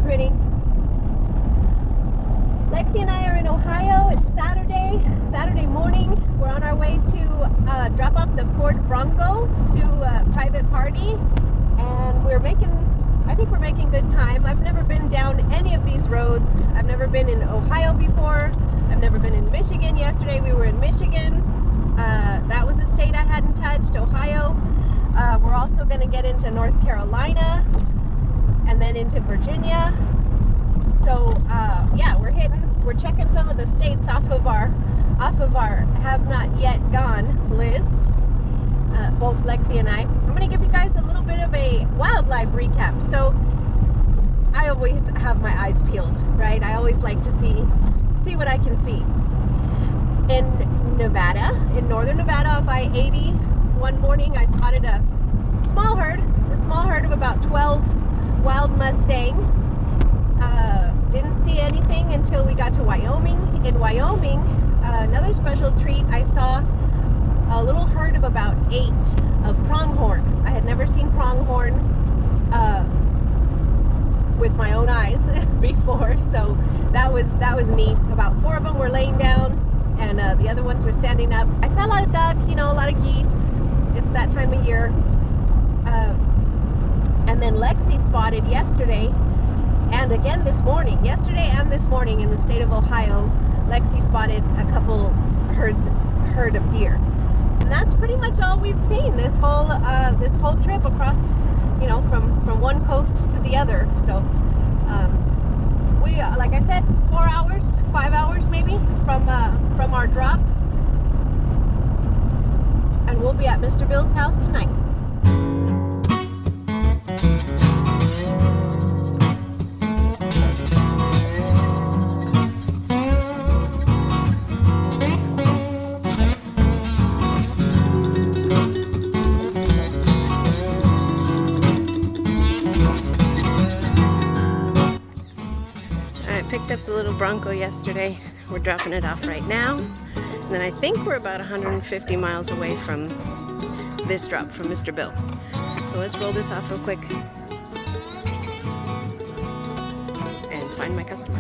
pretty. Lexi and I are in Ohio. It's Saturday morning. We're on our way to drop off the Ford Bronco to a private party, and I think we're making good time. I've never been down any of these roads. I've never been in Ohio before. I've never been in Michigan. Yesterday we were in Michigan. That was a state I hadn't touched. Ohio. We're also going to get into North Carolina and then into Virginia. So yeah, we're checking some of the states off of our have not yet gone list. Both Lexi and I. I'm going to give you guys a little bit of a wildlife recap. So I always have my eyes peeled, right? I always like to see what I can see. In Nevada, in northern Nevada off I-80, one morning I spotted a small herd of about 12 wild Mustang. Didn't see anything until we got to Wyoming. In Wyoming, another special treat, I saw a little herd of about 8 of pronghorn. I had never seen pronghorn with my own eyes before, so that was neat. About 4 of them were laying down, and the other ones were standing up. I saw a lot of duck, a lot of geese. It's that time of year. And then Lexi spotted yesterday and again this morning. Yesterday and this morning in the state of Ohio, Lexi spotted a couple herd of deer. And that's pretty much all we've seen this whole trip across, from one coast to the other. So we, like I said, 5 hours maybe from our drop, and we'll be at Mr. Bill's house tonight. Picked up the little Bronco yesterday. We're dropping it off right now. And then I think we're about 150 miles away from this drop from Mr. Bill. So let's roll this off real quick and find my customer.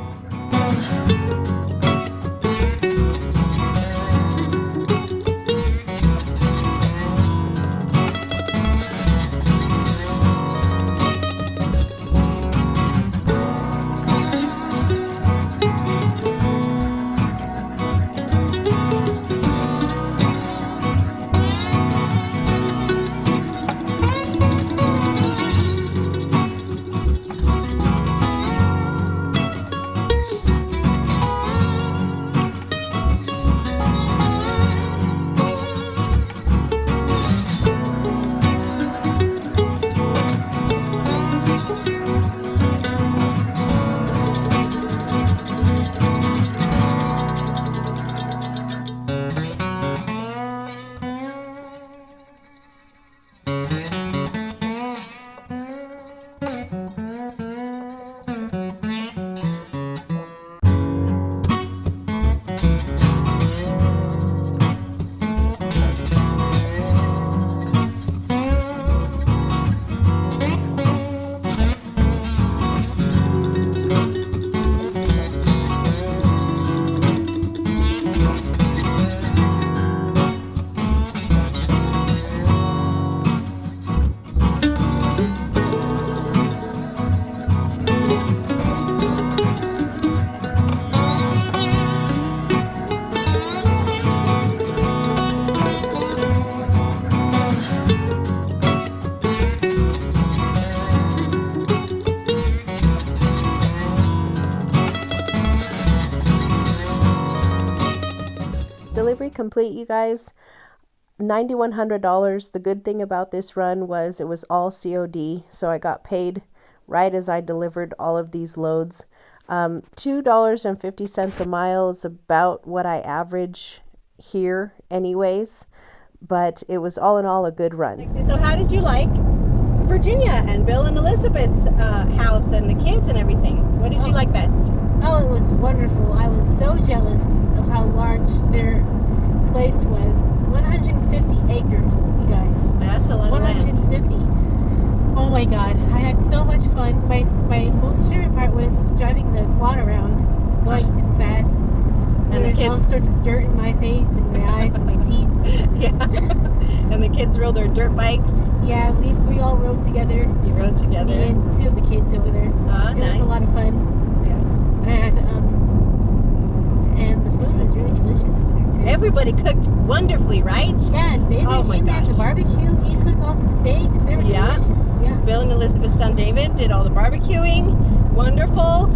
Delivery complete, you guys. $9,100. The good thing about this run was it was all COD, so I got paid right as I delivered all of these loads. $2.50 a mile is about what I average here anyways, but it was all in all a good run. So how did you like Virginia and Bill and Elizabeth's house and the kids and everything? What did you like best? Oh, it was wonderful. I was so jealous of how large their place was. 150 acres, you guys. That's a lot of land. 150. Oh Oh my God, I had so much fun. My most favorite part was driving the quad around, going super fast. And there's all sorts of dirt in my face and my eyes and my teeth. Yeah. And the kids rode their dirt bikes. Yeah, we all rode together. You rode together. Me and two of the kids over there. Ah, it nice. was a lot of fun. Yeah. And the food was really delicious over there too. Everybody cooked wonderfully, right? Yeah, David Oh my came back gosh. to barbecue. He cooked all the steaks. They were Yeah. delicious. Yeah. Bill and Elizabeth's son David did all the barbecuing. Wonderful.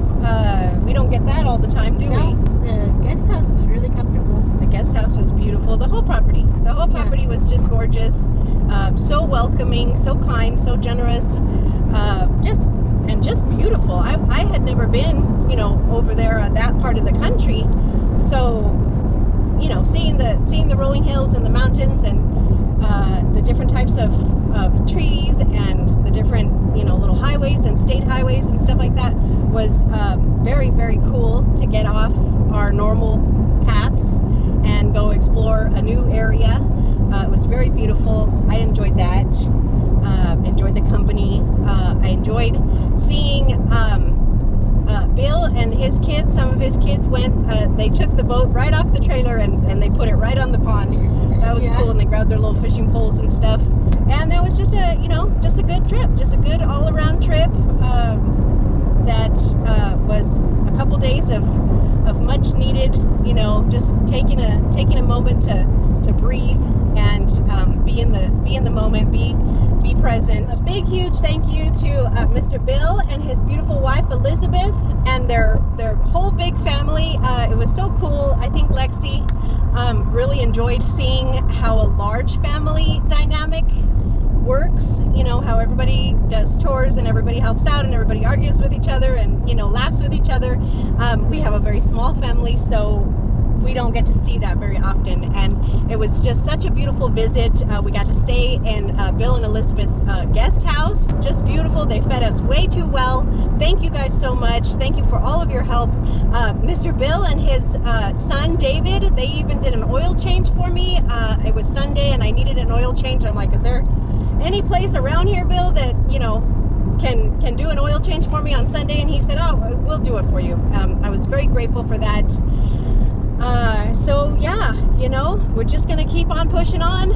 We don't get that all the time, do No, we? the guest house was really comfortable. The guest house was beautiful. The whole property. The whole property was just gorgeous. So welcoming, so kind, so generous. Just beautiful. I had never been, over there that part of the country. So, seeing the rolling hills and the mountains and the different types of trees and the different, little highways and state highways and stuff like that was very, very cool to get off our normal paths and go explore a new area. It was very beautiful. I enjoyed that. Enjoyed the company. I enjoyed seeing Bill and his kids. Some of his kids went, they took the boat right off the trailer and they put it right on the pond. That was cool. And they grabbed their little fishing poles and stuff. And it was just a good trip, just a good all-around trip that was a couple days of much needed, just taking a moment to breathe and be in the moment, be present. A big, huge thank you to Mr. Bill and his beautiful wife Elizabeth and their whole big family. It was so cool. I think Lexi really enjoyed seeing how a large family dynamic works. How everybody does chores and everybody helps out and everybody argues with each other and laughs with each other. We have a very small family, so we don't get to see that very often, and it was just such a beautiful visit. We got to stay in Bill and Elizabeth's guest house. Just beautiful. They fed us way too well. Thank you guys so much. Thank you for all of your help. Mr. Bill and his son David, they even did an oil change for me. It was Sunday and I needed an oil change. I'm like, is there any place around here, Bill, that can do an oil change for me on Sunday? And he said, oh, we'll do it for you. I was very grateful for that. So yeah, we're just gonna keep on pushing on.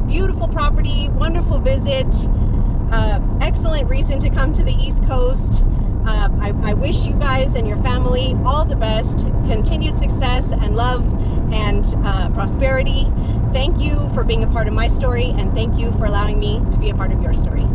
Beautiful property, wonderful visit, excellent reason to come to the East Coast. I wish you guys and your family all the best, continued success and love and prosperity. Thank you for being a part of my story, and thank you for allowing me to be a part of your story.